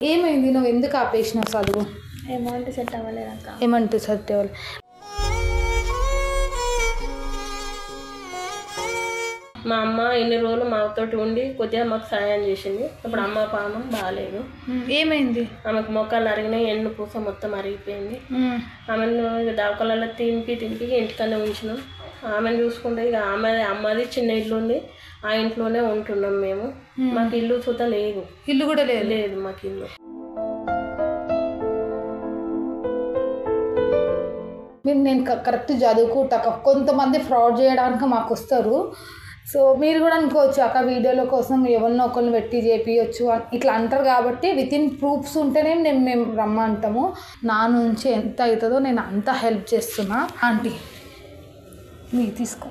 ఏమైంది? నువ్వు ఎందుకు ఆపేసినావు చదువు? అమౌంట్ సెట్ అవ్వలేదక్క. అమౌంట్ సెట్ అవ్వాలి. మా అమ్మ ఇన్ని రోజులు మాతోటి ఉండి కొద్దిగా మాకు సాయం చేసింది. ఇప్పుడు అమ్మ పాపం బాగాలేదు. ఏమైంది? ఆమెకు మొక్కలు అరిగినాయి, ఎన్ను పూస మొత్తం అరిగిపోయింది. ఆమెను దావకాలలో తినిపి ఇంటికన్నా ఉంచినాం. ఆమెను చూసుకుంటే ఇక అమ్మది చిన్న ఇల్లు ఉంది, ఆ ఇంట్లోనే ఉంటున్నాం మేము. మాకు ఇల్లు చూత లేదు. ఇల్లు కూడా లేదు? లేదు మాకు ఇల్లు. నేను కరెక్ట్ చదువుకుంటా, కొంతమంది ఫ్రాడ్ చేయడానికి మాకు వస్తారు. సో మీరు కూడా అనుకోవచ్చు అక్క వీడియోల కోసం ఎవరినో ఒకరిని పెట్టి చేపించవచ్చు ఇట్లా అంటారు. కాబట్టి వితిన్ ప్రూఫ్స్ ఉంటేనే మేము రమ్మంటాము. నా నుంచి ఎంత అవుతుందో నేను అంత హెల్ప్ చేస్తున్నా. ఆంటీ మీరు తీసుకో.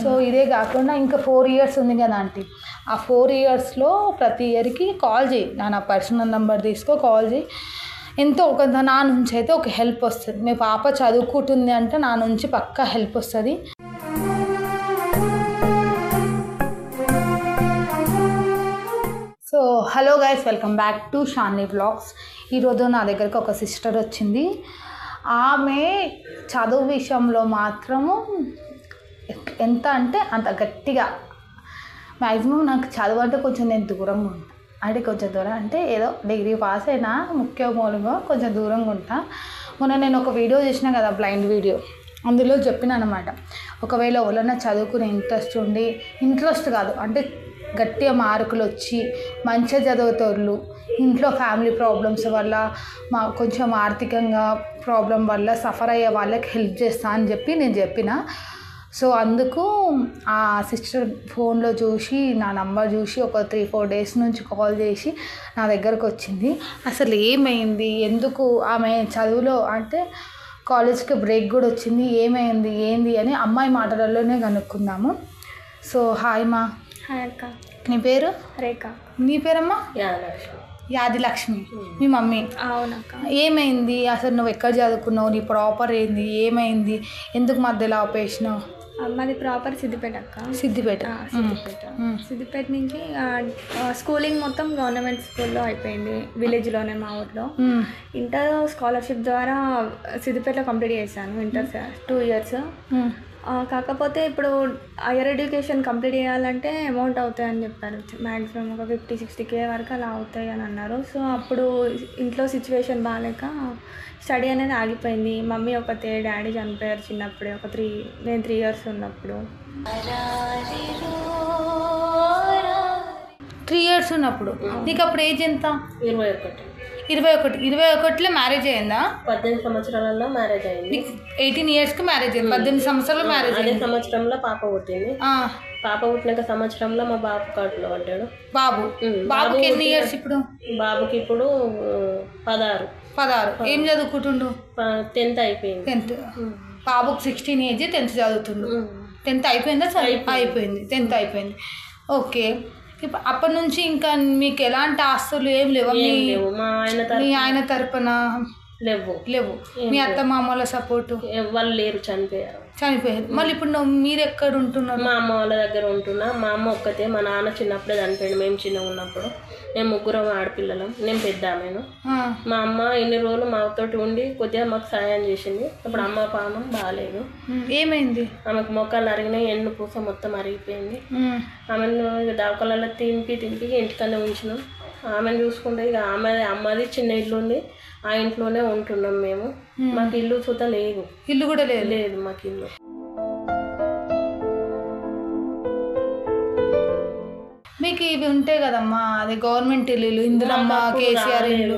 సో ఇదే కాకుండా ఇంకా 4 years ఉంది కదా ఆంటీ, ఆ 4 yearsలో ప్రతి ఇయర్కి కాల్ చేయి. నా పర్సనల్ నెంబర్ తీసుకో, కాల్ చేయి. ఎంతో ఒక నా నుంచి అయితే ఒక హెల్ప్ వస్తుంది. మీ పాప చదువుకుంటుంది అంటే నా నుంచి పక్కా హెల్ప్ వస్తుంది. So hello guys, welcome back to Shanvi vlogs. ఈరోజు నా దగ్గరకు ఒక సిస్టర్ వచ్చింది. ఆమె చదువు విషయంలో మాత్రము ఎంత అంటే అంత గట్టిగా, మ్యాక్సిమం నాకు చదువు అంటే కొంచెం నేను దూరంగా ఉంటాను. అంటే కొంచెం దూరం అంటే ఏదో డిగ్రీ పాస్ అయినా ముఖ్యమూలంగా కొంచెం దూరంగా ఉంటా. మొన్న నేను ఒక వీడియో చేసిన కదా, బ్లైండ్ వీడియో, అందులో చెప్పిన అనమాట, ఒకవేళ ఎవరైనా చదువుకునే ఇంట్రెస్ట్ కాదు అంటే గట్టిగా మార్కులు వచ్చి మంచిగా చదువుతారు, ఇంట్లో ఫ్యామిలీ ప్రాబ్లమ్స్ వల్ల కొంచెం ఆర్థికంగా ప్రాబ్లం వల్ల సఫర్ అయ్యే వాళ్ళకి హెల్ప్ చేస్తా అని చెప్పి నేను చెప్పిన. సో అందుకు ఆ సిస్టర్ ఫోన్లో చూసి నా నంబర్ చూసి ఒక 3-4 days నుంచి కాల్ చేసి నా దగ్గరకు వచ్చింది. అసలు ఏమైంది, ఎందుకు ఆమె చదువులో అంటే కాలేజ్కి బ్రేక్ కూడా వచ్చింది, ఏమైంది ఏంది అని అమ్మాయి మాటలలోనే కనుక్కుందాము. సో హాయ్ మా. హాయ్ అక్క. నీ పేరు? రేఖ. నీ పేరమ్మా? యాదిలక్ష్మి. మీ మమ్మీ? అవునక్క. ఏమైంది అసలు, నువ్వు ఎక్కడ చదువుకున్నావు, నీ ప్రాపర్ ఏంది, ఏమైంది, ఎందుకు మధ్యలో ఆపేసినావు? మాది ప్రాపర్ సిద్దిపేట అక్క. సిద్దిపేట. సిద్దిపేట నుంచి స్కూలింగ్ మొత్తం గవర్నమెంట్ స్కూల్లో అయిపోయింది, విలేజ్లోనే మా ఊర్లో. ఇంటర్ స్కాలర్షిప్ ద్వారా సిద్దిపేటలో కంప్లీట్ చేశాను. Inter 2 years. కాకపోతే ఇప్పుడు హైయర్ ఎడ్యుకేషన్ కంప్లీట్ చేయాలంటే అమౌంట్ అవుతాయని చెప్పారు. మ్యాక్సిమం ఒక 50-60K వరకు అలా అవుతాయి అని అన్నారు. సో అప్పుడు ఇంట్లో సిచ్యువేషన్ బాగాలేక స్టడీ అనేది ఆగిపోయింది. మమ్మీ ఒకతే, డాడీ చనిపోయారు చిన్నప్పుడే, నేను 3 years ఉన్నప్పుడు. 3 years ఉన్నప్పుడు నీకు అప్పుడు ఏజ్ ఎంత? 21. 21లో మ్యారేజ్ అయ్యిందా? 18 సంవత్సరాలలో మ్యారేజ్ అయింది. 18 yearsకి మ్యారేజ్ అయింది, 18 సంవత్సరాలు మ్యారేజ్ అదే సంవత్సరంలో పాప పుట్టింది. పాప పుట్టినాక సంవత్సరంలో మా బాబు కడుపులో పడ్డాడు. బాబుకి ఎన్ని ఇయర్స్ ఇప్పుడు? బాబుకి ఇప్పుడు 16. ఏం చదువుకుంటుండు? 10th అయిపోయింది. 10th. బాబుకి 16 ఏజ్, 10th చదువుతుండు. 10th అయిపోయిందా? అయిపోయింది. 10th అయిపోయింది. ఓకే. ఇప్పుడు అప్పటి నుంచి ఇంకా మీకు ఎలాంటి ఆస్తులు ఏం లేవు? మీ ఆయన తరపున లేవు? మీ అత్త మామూల సపోర్టు? వాళ్ళు లేరు, చనిపోయారు. మళ్ళీ ఇప్పుడు మీరు ఎక్కడ ఉంటున్నారు? మా అమ్మ వాళ్ళ దగ్గర ఉంటున్నా. మా అమ్మ ఒక్కతే, మా నాన్న చిన్నప్పుడే చనిపోయాడు. మేము చిన్నగా ఉన్నప్పుడు మేము 3 ఆడపిల్లలం, నేను పెద్ద ఆమెను. మా అమ్మ ఇన్ని రోజులు మాతోటి ఉండి కొద్దిగా మాకు సాయం చేసింది. ఇప్పుడు అమ్మ పాపం బాగాలేదు. ఏమైంది? ఆమెకు మొక్కలు అరిగినాయి, ఎన్ను పూస మొత్తం అరిగిపోయింది. ఆమెను దావకాలలో తినిపి ఇంటికన్నా ఉంచినాం. ఆమెను చూసుకుంటే ఇక అమ్మది చిన్న ఇల్లు ఉంది, ఆ ఇంట్లోనే ఉంటున్నాం మేము. మాకు ఇల్లు చూత లేదు. ఇల్లు కూడా లేదు మాకు ఇల్లు. మీకు ఇవి ఉంటాయి కదమ్మా, అది గవర్నమెంట్ ఇల్లు, ఇందులమ్మ కేసీఆర్ ఇల్లు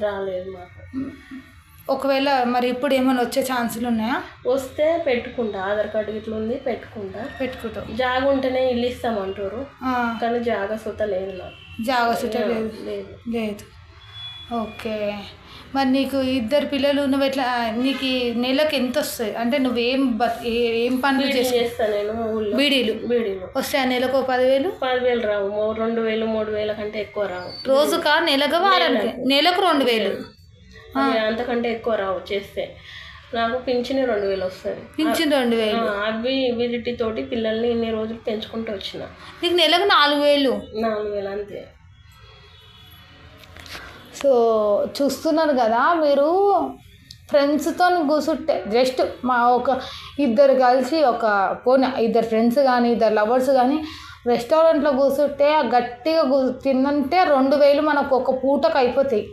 రాలేదు మాకు. ఒకవేళ మరి ఇప్పుడు ఏమైనా వచ్చే ఛాన్సులు ఉన్నాయా? వస్తే పెట్టుకుంటా, ఆధార్ కార్డు ఇట్లా ఉంది, పెట్టుకుంటాం. జాగ ఉంటేనే ఇల్లు ఇస్తామంటారు, కానీ జాగ సుత లేదు నాకు. జాగ సుత లేదు. ఓకే. మరి నీకు 2 పిల్లలు, నువ్వు ఎట్లా, నీకు నెలకు ఎంత వస్తాయి? అంటే నువ్వేం పనులు చేస్తాను? నేను బీడీలు వస్తాయి. నెలకు 10,000 రావు, 2,000-3,000 కంటే ఎక్కువ రావు. రోజుకా? నెలకు? వారానికి? నెలకు 2,000. అంతకంటే ఎక్కువ రావు చేస్తే. నాకు పింఛన్ 2000 వస్తుంది. పింఛన్ 2000. అవి వీటితోటి పిల్లల్ని ఇన్ని రోజులు పెంచుకుంటూ వచ్చిన. నీకు నెలకు 4000. 4000 అంతే. సో చూస్తున్నారు కదా మీరు, ఫ్రెండ్స్తో కూర్చుంటే జస్ట్ ఒక ఇద్దరు కలిసి ఇద్దరు ఫ్రెండ్స్ కానీ ఇద్దరు లవర్స్ కానీ రెస్టారెంట్లో కూర్చుంటే గట్టిగా తిన్నంటే 2000 మనకు ఒక పూటకు అయిపోతాయి.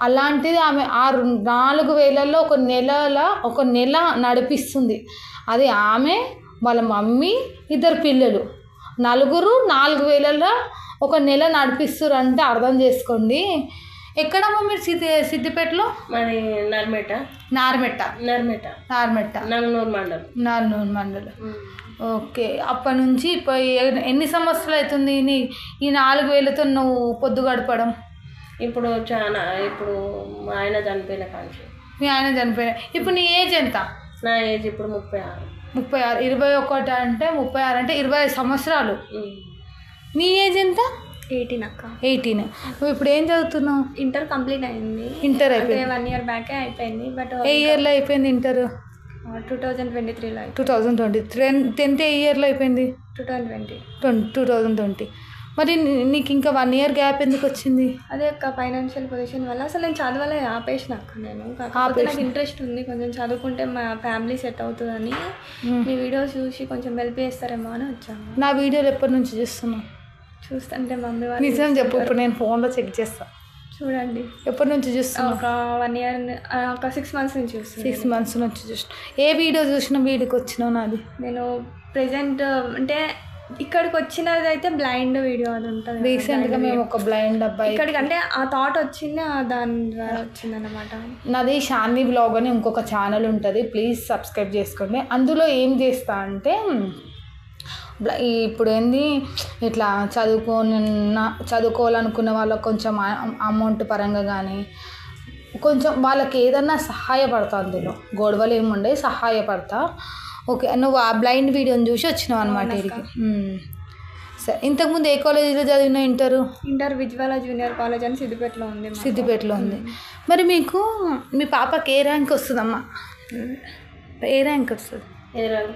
అలాంటిది ఆమె 4000లో ఒక నెల నడిపిస్తుంది. అది ఆమె, వాళ్ళ మమ్మీ, ఇద్దరు పిల్లలు, నలుగురు 4000లో ఒక నెల నడిపిస్తారు అంటే అర్థం చేసుకోండి. ఎక్కడమ్మా మీరు సిద్దిపేటలో? మరి నార్మెట్ట నార్నూరు మండలం. ఓకే. అప్పటి నుంచి ఎన్ని సంవత్సరాలు అవుతుంది ఈ 4000తో నువ్వు పొద్దు గడపడం? ఇప్పుడు మా ఆయన చనిపోయిన కాంచి. మీ ఆయన చనిపోయిన. ఇప్పుడు నీ ఏజ్ ఎంత? నా ఏజ్ ఇప్పుడు 36. 21 అంటే 36 అంటే 25 సంవత్సరాలు. నీ ఏజ్ ఎంత? 18 అక్క. 18. నువ్వు ఇప్పుడు ఏం చదువుతున్నావు? ఇంటర్ కంప్లీట్ అయింది. ఇంటర్ అయిపోయింది. 1 year బ్యాకే అయిపోయింది. బట్ ఏ ఇయర్లో అయిపోయింది ఇంటర్? 2023లో. 2020. 10th ఏ ఇయర్లో అయిపోయింది? 2020. మరి నీకు ఇంకా 1 year గ్యాప్ ఎందుకు వచ్చింది? అదే అక్క, ఫైనాన్షియల్ పొజిషన్ వల్ల అసలు నేను చదవలే, ఆపేసిన అక్క. కాకపోతే నాకు ఇంట్రెస్ట్ ఉంది, కొంచెం చదువుకుంటే మా ఫ్యామిలీ సెట్ అవుతుందని మీ వీడియోస్ చూసి కొంచెం హెల్ప్ చేస్తారేమో అని వచ్చాను. నా వీడియోలు ఎప్పటి నుంచి చూస్తున్నావు? చూస్తుంటే మమ్మీ వాళ్ళు. నిజం చెప్పు, ఇప్పుడు నేను ఫోన్లో చెక్ చేస్తాను. చూడండి. ఎప్పటి నుంచి చూస్తున్నావు? ఒక 1 year, ఒక 6 months నుంచి చూస్తున్నాను. 6 months నుంచి చూస్తున్నావు. ఏ వీడియో చూసినా వీడియోకి వచ్చినావు? నాది నేను ప్రెజెంట్ అంటే ఇక్కడికి వచ్చినది అయితే బ్లైండ్ వీడియో అది ఉంటుంది. రీసెంట్గా మేము ఒక బ్లైండ్ అబ్బాయి ఇక్కడికి అంటే ఆ థాట్ వచ్చింది, దాని ద్వారా వచ్చింది అనమాట. నాది షాన్వి బ్లాగ్ అని ఇంకొక ఛానల్ ఉంటుంది, ప్లీజ్ సబ్స్క్రైబ్ చేసుకోండి. అందులో ఏం చేస్తా అంటే ఇప్పుడు ఏంది ఇట్లా చదువుకోవాలనుకున్న వాళ్ళకి కొంచెం అమౌంట్ పరంగా కానీ కొంచెం వాళ్ళకి ఏదన్నా సహాయపడతా. అందులో గొడవలు ఏముండే సహాయపడతా. ఓకే, నువ్వు ఆ బ్లైండ్ వీడియోని చూసి వచ్చినావు అనమాట ఇక్కడికి. సరే, ఇంతకుముందు ఏ కాలేజీలో చదివినా? ఇంటర్ విజ్వాల జూనియర్ కాలేజ్ అని సిద్దిపేటలో ఉంది. మరి మీకు మీ పాపకి ఏ ర్యాంక్ వస్తుందమ్మా? ఏ ర్యాంక్ వస్తుంది?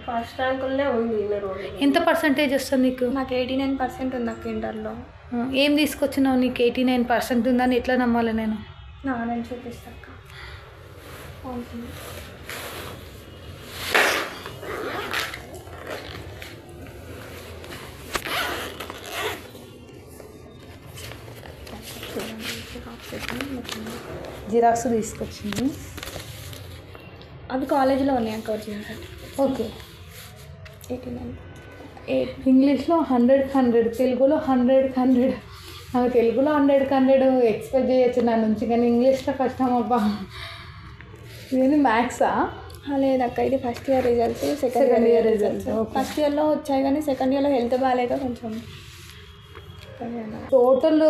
ఫస్ట్ ర్యాంకులనే ఉంది. ఎంత పర్సంటేజ్ వస్తుంది నీకు? నాకు 89% ఉంది అక్క ఇంటర్లో. ఏం తీసుకొచ్చినావు? నీకు 89% ఉందని ఎట్లా నమ్మాలి నేను? నేను చూపిస్తాను అక్క. జిరాక్స్ తీసుకొచ్చింది. అవి కాలేజీలో ఉన్నాయి అక్క వచ్చింది. ఓకే. 89. ఇంగ్లీష్లో 100 తెలుగులో 100 నాకు తెలుగులో 100 ఎక్స్పెక్ట్ చేయొచ్చు నా నుంచి, కానీ ఇంగ్లీష్లో కష్టం అబ్బా. ఇదేంటి మ్యాథ్సా? లేదక్క, ఇది first year results. Second year results first ఇయర్లో వచ్చాయి, కానీ సెకండ్ ఇయర్లో హెల్త్ బాగాలేక కొంచెం. టోటల్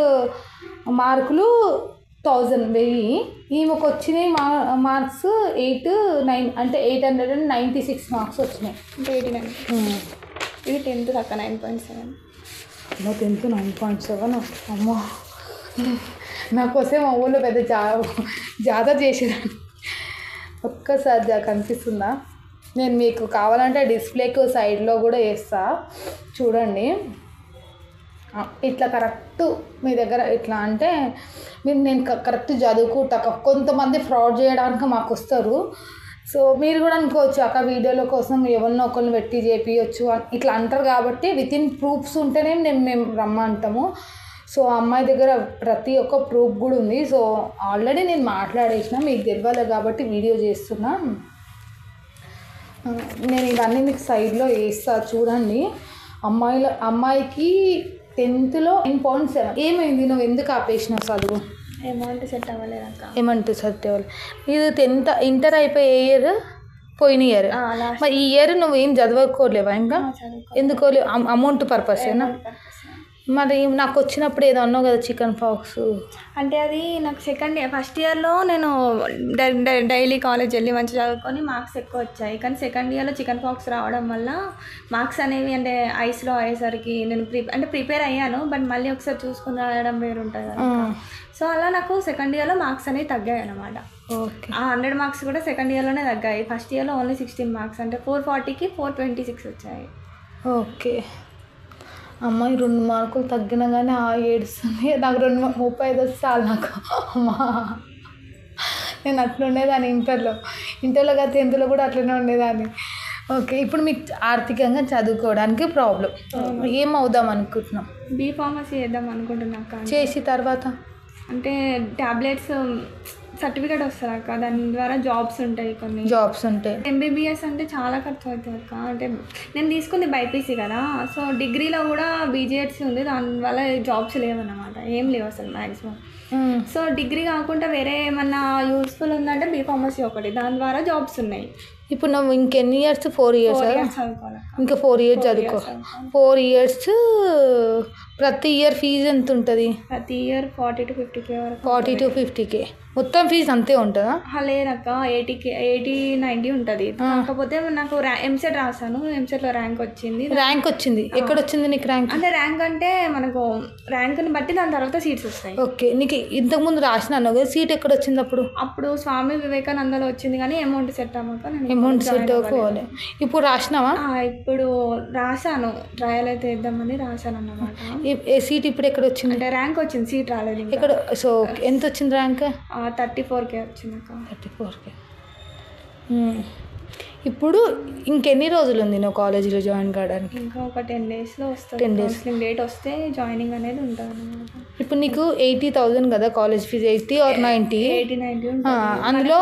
మార్కులు 1000. ఈమెకు వచ్చినాయి మార్క్స్ 896 అంటే 896 మార్క్స్ వచ్చినాయి. 89. ఇది 10th అక్క 9.7. అమ్మో 10th 9.7. అమ్మో, నాకోసే మా ఊళ్ళో పెద్ద జాతర చేసేదాన్ని. ఒక్కసారి కనిపిస్తుందా? నేను మీకు కావాలంటే డిస్ప్లేకు సైడ్లో కూడా వేస్తా, చూడండి. ఇట్లా కరెక్ట్ మీ దగ్గర ఇట్లా అంటే నేను కరెక్ట్ చదువుకుంటా. కొంతమంది ఫ్రాడ్ చేయడానికి మాకు వస్తారు. సో మీరు కూడా అనుకోవచ్చు అక్క వీడియోల కోసం ఎవరినో ఒకరిని పెట్టి చేపించవచ్చు ఇట్లా అంటారు. కాబట్టి వితిన్ ప్రూఫ్స్ ఉంటేనే మేము రమ్మంటాము. సో అమ్మాయి దగ్గర ప్రతి ఒక్క ప్రూఫ్ కూడా ఉంది. సో ఆల్రెడీ నేను మాట్లాడేసిన, మీకు తెలియాలి కాబట్టి వీడియో చేస్తున్నా. నేను ఇవన్నీ మీకు సైడ్లో వేస్తా, చూడండి. అమ్మాయికి 10thలో 9.7. ఏమైంది? నువ్వు ఎందుకు ఆపేసినావు చదువు? అమౌంట్ సెట్ అవ్వలేదక్క. అమౌంట్ సెట్ అవ్వలేదు. ఇది 10th ఇంటర్ అయిపోయే ఇయర్, పోయిన ఇయర్. మరి ఈ ఇయర్ నువ్వు ఏం చదువుకోలేవా ఇంకా? ఎందుకోలేవు? అమౌంట్ పర్పసేనా? మరి నాకు వచ్చినప్పుడు ఏదో అన్నావు కదా చికెన్ పాక్స్. అంటే అది నాకు ఫస్ట్ ఇయర్లో నేను డైలీ కాలేజ్ వెళ్ళి మంచిగా చదువుకొని మార్క్స్ ఎక్కువ వచ్చాయి. కానీ సెకండ్ ఇయర్లో చికెన్ పాక్స్ రావడం వల్ల మార్క్స్ అనేవి అంటే ఐస్లో అయ్యేసరికి నేను ప్రిపేర్ అయ్యాను, బట్ మళ్ళీ ఒకసారి చూసుకుని రాయడం వేరు ఉంటుంది కదా. సో అలా నాకు సెకండ్ ఇయర్లో మార్క్స్ అనేవి తగ్గాయి అనమాట. ఓకే. ఆ 100 మార్క్స్ కూడా సెకండ్ ఇయర్లోనే తగ్గాయి. ఫస్ట్ ఇయర్లో ఓన్లీ 16 మార్క్స్, అంటే 440కి 426 వచ్చాయి. ఓకే. అమ్మాయి 2 మార్కులు తగ్గినా కానీ ఏడుస్తుంది. నాకు 35 వస్తే చాలు నాకు. అమ్మా నేను అట్లా ఉండేదాన్ని ఇంటర్లో కదా, 10th కూడా అట్లనే ఉండేదాన్ని. ఓకే. ఇప్పుడు మీకు ఆర్థికంగా చదువుకోవడానికి ప్రాబ్లం, ఏం అవుదాం అనుకుంటున్నాం? బీఫార్మసీ చేద్దాం అనుకుంటున్నాక. చేసి తర్వాత అంటే ట్యాబ్లెట్స్ సర్టిఫికేట్ వస్తుంది అక్క, దాని ద్వారా జాబ్స్ ఉంటాయి, కొన్ని జాబ్స్ ఉంటాయి. ఎంబీబీఎస్ అంటే చాలా ఖర్చు అవుతుంది అక్క. అంటే నేను తీసుకుంది బైపీసీ కదా, సో డిగ్రీలో కూడా బీజీఎడ్సీ ఉంది, దానివల్ల జాబ్స్ లేవన్నమాట, ఏం లేవు అసలు మ్యాక్సిమం. సో డిగ్రీ కాకుండా వేరే ఏమన్నా యూస్ఫుల్ ఉందంటే బీఫార్మసీ ఒకటి, దాని ద్వారా జాబ్స్ ఉన్నాయి. ఇప్పుడు నువ్వు ఇంకెన్ని ఇయర్స్? 4 years చదువుకోవాలి. ఇంకా 4 years చదువుకో. 4 years ప్రతి ఇయర్ ఫీజు ఎంత ఉంటుంది? ప్రతి ఇయర్ 40 to 50K వరకు. 40 to 50K మొత్తం ఫీజు అంతే ఉంటుందా? లేదక్క, 80-90 ఉంటుంది. కాకపోతే నాకు ఎంసెట్ రాసాను, ఎంసెట్లో ర్యాంక్ వచ్చింది. ర్యాంక్ వచ్చింది? ఎక్కడ వచ్చింది నీకు ర్యాంక్? అంటే ర్యాంక్ అంటే మనకు ర్యాంక్ని బట్టి దాని తర్వాత సీట్స్ వస్తాయి. ఓకే. నీకు ఇంతకుముందు రాసినాను కదా, సీట్ ఎక్కడ వచ్చింది అప్పుడు? అప్పుడు స్వామి వివేకానందలో వచ్చింది, కానీ అమౌంట్ సెట్ అవ్వక అమౌంట్ సెట్ అవ్వకపోవాలి. ఇప్పుడు రాసినావా? ఇప్పుడు రాసాను, ట్రయల్ అయితే వేద్దామని రాసాను అన్నమాట. సీట్ ఇప్పుడు ఎక్కడ వచ్చింది? అంటే ర్యాంక్ వచ్చింది, సీట్ రాలేదు ఎక్కడ. సో ఎంత వచ్చింది ర్యాంక్? 34K వచ్చింది అక్క. 34K. ఇప్పుడు ఇంకెన్ని రోజులు ఉంది నువ్వు కాలేజీలో జాయిన్ కావడానికి? ఇంకా ఒక 10 daysలో వస్తుంది. 10 days డేట్ వస్తే జాయినింగ్ అనేది ఉంటుంది అన్నమాట. ఇప్పుడు నీకు 80,000 కదా కాలేజ్ ఫీజు, 80 or 90? 80-90 అందులో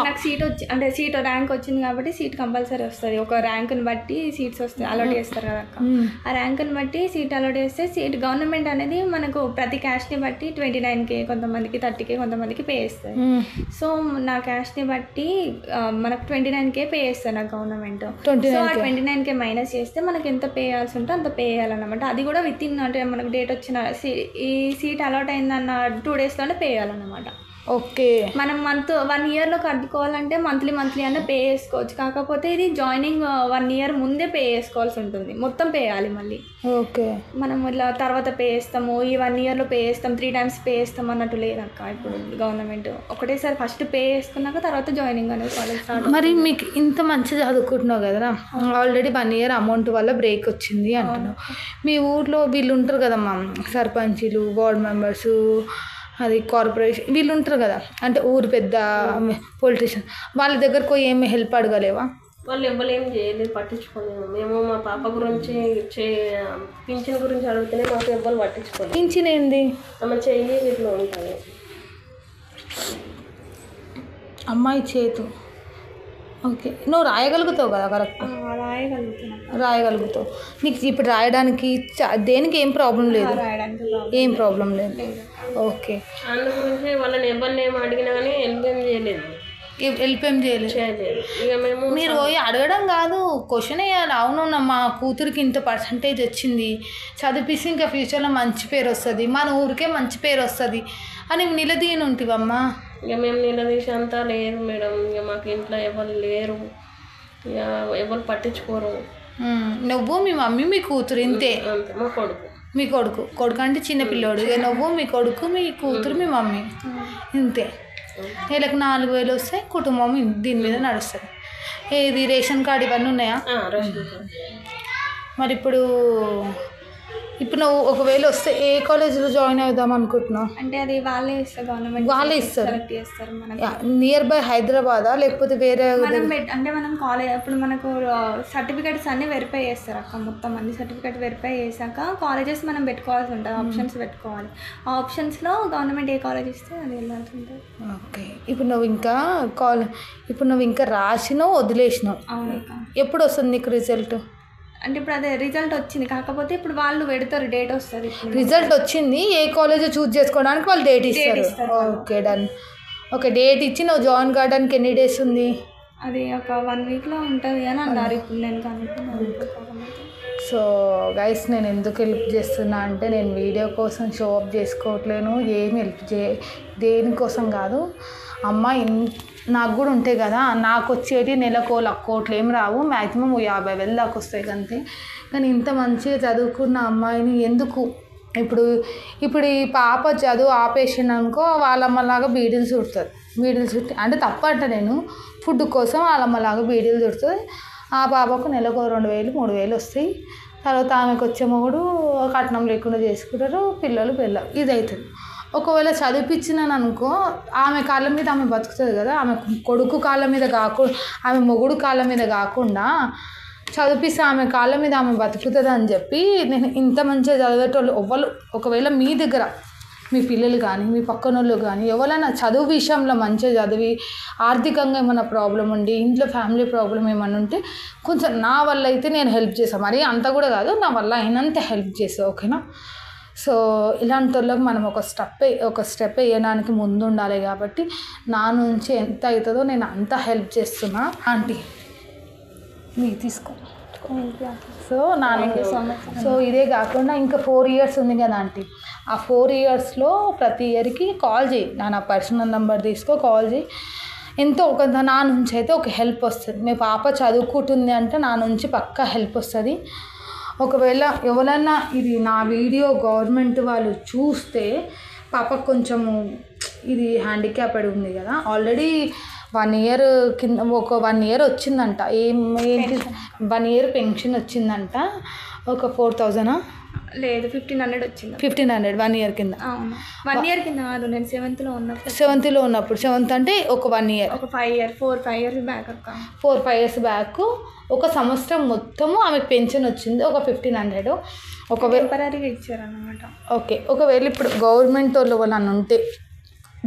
నాకు సీట్ వచ్చి అంటే సీట్ ర్యాంక్ వచ్చింది కాబట్టి సీట్ కంపల్సరీ వస్తుంది. ఒక ర్యాంక్ని బట్టి సీట్స్ వస్తాయి, అలాట్ చేస్తారు కదా అక్క. ఆ ర్యాంక్ని బట్టి సీట్ అలాట్ చేస్తే సీట్ గవర్నమెంట్ అనేది మనకు ప్రతి క్యాస్ట్ని బట్టి 29K, కొంతమందికి 30K, కొంతమందికి పే చేస్తుంది. సో నా క్యాస్ట్ని బట్టి మనకు 29K పే చేస్తారు నాకు గవర్నమెంట్. సో ఆ 29K మైనస్ చేస్తే మనకి ఎంత పే చేయాల్సి ఉంటే అంత పే చేయాలన్నమాట. అది కూడా విత్ ఇన్ అంటే మనకు డేట్ వచ్చిన ఈ సీట్ అలాట్ అయిందన్న 2 daysలోనే పే చేయాలన్నమాట. ఓకే. మనం 1 yearలో కట్టుకోవాలంటే మంత్లీ అన్న పే చేసుకోవచ్చు. కాకపోతే ఇది జాయినింగ్ 1 year ముందే పే చేసుకోవాల్సి ఉంటుంది, మొత్తం పే చేయాలి మళ్ళీ. ఓకే. మనం ఇట్లా తర్వాత పే చేస్తాము, ఈ 1 yearలో పే చేస్తాం, 3 times పే చేస్తాం అన్నట్టు లేదక్క. ఇప్పుడు గవర్నమెంట్ ఒకటేసారి ఫస్ట్ పే చేసుకున్నాక తర్వాత జాయినింగ్ అనేది కాలేజ్ స్టార్ట్. మరి మీకు ఇంత మంచిగా చదువుకుంటున్నావు కదా, ఆల్రెడీ 1 year అమౌంట్ వల్ల బ్రేక్ వచ్చింది అంటున్నావు. మీ ఊర్లో వీళ్ళు ఉంటారు కదమ్మా, సర్పంచులు, వార్డ్ మెంబర్సు, అది కార్పొరేషన్, వీళ్ళు ఉంటారు కదా, అంటే ఊరు పెద్ద పొలిటీషియన్, వాళ్ళ దగ్గరకు ఏమి హెల్ప్ అడగలేవా? వాళ్ళు ఎవరేం చేయలేదు, పట్టించుకోలేదు. మేము మా పాప గురించి పింఛన్ గురించి అడిగితేనే మాకు ఎవ్వరు పట్టించుకోలేదు. పింఛన్ ఏంది? ఆమె చెయ్యి ఇట్లా ఉంటుంది, అమ్మాయి చేతు. ఓకే. నువ్వు రాయగలుగుతావు కదా? కరెక్ట్, రాయగలుగుతావు. నీకు ఇప్పుడు రాయడానికి దేనికి ఏం ప్రాబ్లం లేదు? ఏం ప్రాబ్లం లేదు. ఓకే. అందు గురించి వాళ్ళని ఎవరిని ఏం అడిగినా కానీ హెల్ప్ ఏం చేయలేదు. ఇక మేము మీరు పోయి అడగడం కాదు, క్వశ్చన్ వేయాలి. అవును, మా కూతురికి ఇంత పర్సంటేజ్ వచ్చింది, చదివిస్తే ఇంకా ఫ్యూచర్లో మంచి పేరు వస్తుంది, మన ఊరికే మంచి పేరు వస్తుంది అని నిలదీయను ఉంటివమ్మా. ఇక మేము నిలదీసి అంతా లేదు మేడం, ఇక మాకు ఇంట్లో ఎవరు లేరు, ఇక ఎవరు పట్టించుకోరు. నువ్వు, మీ మమ్మీ, మీ కూతురు, ఇంతే. మా కొడుకు అంటే చిన్నపిల్లోడు. ఇక నువ్వు, మీ కొడుకు, మీ కూతురు, మీ మమ్మీ, ఇంతే. నెలకు 4,000 వస్తే కుటుంబం దీని మీద నడుస్తుంది. ఏది రేషన్ కార్డు ఇవన్నీ ఉన్నాయా? మరి ఇప్పుడు నువ్వు ఒకవేళ వస్తే ఏ కాలేజీలో జాయిన్ అవుదాం అనుకుంటున్నావు? అంటే అది వాళ్ళే ఇస్తారు, గవర్నమెంట్ వాళ్ళే ఇస్తారు. సెలెక్ట్ చేస్తారు మనకి. నియర్ బై హైదరాబాదా లేకపోతే వేరే? అంటే మనం కాలేజ్ అప్పుడు మనకు సర్టిఫికేట్స్ అన్నీ వెరిఫై చేస్తారు అక్క. మొత్తం అన్ని సర్టిఫికేట్ వెరిఫై చేశాక కాలేజెస్ మనం పెట్టుకోవాల్సి ఉంటుంది, ఆప్షన్స్ పెట్టుకోవాలి. ఆ ఆప్షన్స్లో గవర్నమెంట్ ఏ కాలేజ్ ఇస్తే అది వెళ్ళాల్సి ఉంటుంది. ఓకే. ఇప్పుడు నువ్వు ఇంకా రాసినావు, వదిలేసినావు. అవును. ఎప్పుడు వస్తుంది నీకు రిజల్ట్? అంటే ఇప్పుడు అదే రిజల్ట్ వచ్చింది, కాకపోతే ఇప్పుడు వాళ్ళు పెడతారు, డేట్ వస్తుంది. రిజల్ట్ వచ్చింది, ఏ కాలేజ్ చూస్ చేసుకోవడానికి వాళ్ళు డేట్ ఇస్తారు. Okay, done. ఓకే, డేట్ ఇచ్చి నువ్వు జాయిన్ కావడానికి ఎన్ని డేస్ ఉంది? అది ఒక 1 weekలో ఉంటుంది అని అన్నారు. ఇప్పుడు నేను కనుక్కున్నాను. సో గైస్ నేను ఎందుకు హెల్ప్ చేస్తున్నా అంటే నేను వీడియో కోసం షో అప్ చేసుకోవట్లేను, ఏం హెల్ప్ దేనికోసం కాదు. అమ్మ నాకు కూడా ఉంటాయి కదా, నాకు వచ్చేటి నెలకు కోట్లు ఏం రావు, మ్యాక్సిమం 50,000 దాకా వస్తాయి అంతే. కానీ ఇంత మంచిగా చదువుకున్న అమ్మాయిని ఎందుకు ఇప్పుడు ఈ పాప చదువు ఆపేసింది అనుకో, వాళ్ళమ్మలాగా బీడీలు చుడుతుంది. బీడీలు చుట్టి అంటే తప్పంట, నేను ఫుడ్ కోసం వాళ్ళమ్మలాగా బీడీలు చుడుతుంది. ఆ పాపకు నెలకు 2,000 3,000 వస్తాయి. తర్వాత ఆమెకు వచ్చే మొగుడు కట్నం లేకుండా చేసుకుంటారు, పిల్లలు ఇది అవుతుంది. ఒకవేళ చదివిపించినాను అనుకో, ఆమె కాళ్ళ మీద ఆమె బతుకుతుంది కదా, ఆమె కొడుకు కాళ్ళ మీద కాకుండా, ఆమె మొగుడు కాళ్ళ మీద కాకుండా చదివిస్తే ఆమె కాళ్ళ మీద ఆమె బతుకుతుంది అని చెప్పి నేను ఇంత మంచిగా చదివేటోళ్ళు ఎవరు, ఒకవేళ మీ దగ్గర మీ పిల్లలు కానీ మీ పక్కన వాళ్ళు కానీ ఎవరైనా చదువు విషయంలో మంచిగా చదివి ఆర్థికంగా ఏమైనా ప్రాబ్లం ఉండి ఇంట్లో ఫ్యామిలీ ప్రాబ్లం ఏమైనా ఉంటే కొంచెం నా వల్ల అయితే నేను హెల్ప్ చేస్తాను, మరి అంత కూడా కాదు, నా వల్ల అయినంత హెల్ప్ చేస్తాను, ఓకేనా. సో ఇలాంటి వాళ్ళకి మనం ఒక స్టెప్ వేయడానికి ముందు ఉండాలి. కాబట్టి నా నుంచి ఎంత అవుతుందో నేను అంత హెల్ప్ చేస్తున్నా. ఆంటీ మీరు తీసుకో. సో ఇదే కాకుండా ఇంకా 4 years ఉంది కదా ఆంటీ, ఆ 4 yearsలో ప్రతి ఇయర్కి కాల్ చేయి, నా పర్సనల్ నెంబర్ తీసుకో, కాల్ చేయి. ఎంతో ఒక నా నుంచి అయితే ఒక హెల్ప్ వస్తుంది. మీ పాప చదువుకుంటుంది అంటే నా నుంచి పక్కా హెల్ప్ వస్తుంది. ఒకవేళ ఎవరన్నా ఇది నా వీడియో గవర్నమెంట్ వాళ్ళు చూస్తే, పాపకు కొంచెము ఇది హ్యాండిక్యాప్డ్ ఉంది కదా, ఆల్రెడీ 1 year కింద ఒక 1 year వచ్చిందంట, ఏంటి 1 year పెన్షన్ వచ్చిందంట, ఒక 4,000 లేదు 1,500 వచ్చింది. 1,500 1 year కింద. అవును 1 year కింద కాదు, నేను 7th ఉన్నప్పుడు. 7th అంటే ఒక 1 year, ఒక 4-5 years బ్యాక్ అక్క. 4-5 years బ్యాక్ ఒక సంవత్సరం మొత్తము ఆమెకు పెన్షన్ వచ్చింది, ఒక 1,500. టెంపరీగా ఇచ్చారన్నమాట. ఓకే, ఒకవేళ ఇప్పుడు గవర్నమెంట్ వాళ్ళు వాళ్ళని ఉంటే,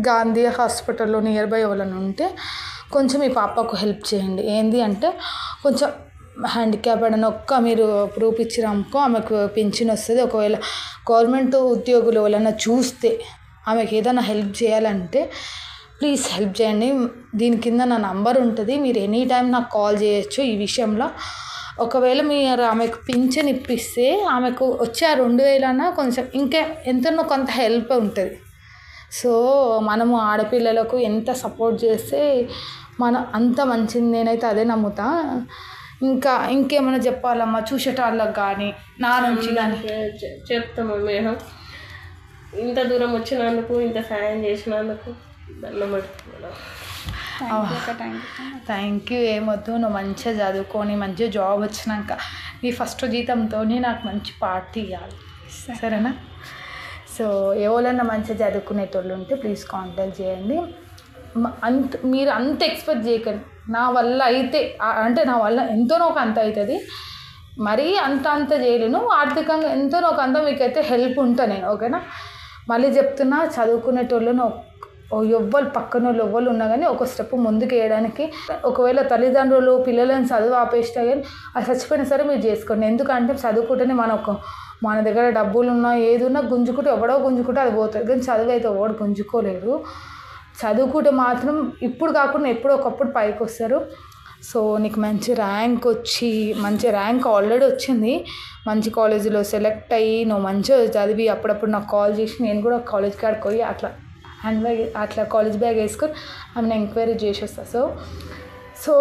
గాంధీ హాస్పిటల్లో నియర్ బై ఎవరైనా ఉంటే కొంచెం మీ పాపకు హెల్ప్ చేయండి. ఏంది అంటే కొంచెం హ్యాండిక్యాప్డ్ అని మీరు ప్రూఫ్ ఇచ్చినామనుకో ఆమెకు పెన్షన్ వస్తుంది. ఒకవేళ గవర్నమెంట్ ఉద్యోగులు ఎవరైనా చూస్తే ఆమెకు ఏదైనా హెల్ప్ చేయాలంటే ప్లీజ్ హెల్ప్ చేయండి. దీని కింద నా నంబర్ ఉంటుంది, మీరు ఎనీ టైం నాకు కాల్ చేయొచ్చు ఈ విషయంలో. ఒకవేళ మీరు ఆమెకు పింఛన్ ఇప్పిస్తే ఆమెకు వచ్చే 2,000 అన్నా కొంచెం ఇంకా ఎంతనో కొంత హెల్ప్ ఉంటుంది. సో మనము ఆడపిల్లలకు ఎంత సపోర్ట్ చేస్తే అంత మంచిది, నేనైతే అదే నమ్ముతా. ఇంకేమైనా చెప్పాలమ్మా చూసేటాళ్ళకి కానీ నా నుంచి కానీ? చెప్తాము మేము, ఇంత దూరం వచ్చినందుకు, ఇంత సాయం చేసినందుకు థ్యాంక్ యూ. ఏమొద్దు, నువ్వు మంచిగా చదువుకొని మంచిగా జాబ్ వచ్చినాక నీ ఫస్ట్ జీతంతో నాకు మంచి పార్టీ ఇవ్వాలి, సరేనా? సో ఎవరైనా మంచిగా చదువుకునేటోళ్ళు ఉంటే ప్లీజ్ కాంటాక్ట్ చేయండి. మీరు అంత ఎక్స్పెక్ట్ చేయకండి, నా వల్ల అయితే అంటే నా వల్ల ఎంతోనో ఒక అంత అవుతుంది, మరీ అంత చేయలేను, ఆర్థికంగా ఎంతోనో ఒక అంత మీకైతే హెల్ప్ ఉంటాను నేను, ఓకేనా. మళ్ళీ చెప్తున్నా, చదువుకునేటోళ్ళను ఎవ్వరు పక్కన వాళ్ళు ఎవ్వరు ఉన్నా కానీ ఒక స్టెప్ ముందుకు వేయడానికి, ఒకవేళ తల్లిదండ్రులు పిల్లలను చదువు ఆపేసినా కానీ అది చచ్చిపోయినా సరే మీరు చేసుకోండి. ఎందుకంటే చదువుకుంటేనే మన దగ్గర డబ్బులు ఉన్నా ఏది ఉన్నా గుంజుకుంటే ఎవడో గుంజుకుంటే అది పోతుంది, కానీ చదువు అయితే ఎవడు గుంజుకోలేరు. చదువుకుంటే మాత్రం ఇప్పుడు కాకుండా ఎప్పుడో ఒకప్పుడు పైకి వస్తారు. సో నీకు మంచి ర్యాంక్ వచ్చి, మంచి ర్యాంక్ ఆల్రెడీ వచ్చింది, మంచి కాలేజీలో సెలెక్ట్ అయ్యి నువ్వు మంచిగా చదివి అప్పుడప్పుడు నాకు కాల్ చేసి నేను కూడా కాలేజ్ కాడికి పోయి అట్లా కాలేజ్ బ్యాగ్ వేసుకొని ఆమెను ఎంక్వైరీ చేసి వస్తా. సో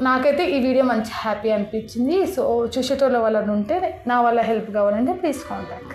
నాకైతే ఈ వీడియో మంచి హ్యాపీ అనిపించింది. సో చూసేటోళ్ళ వల్ల ఉంటే నా వల్ల హెల్ప్ కావాలంటే ప్లీజ్ కాంటాక్ట్.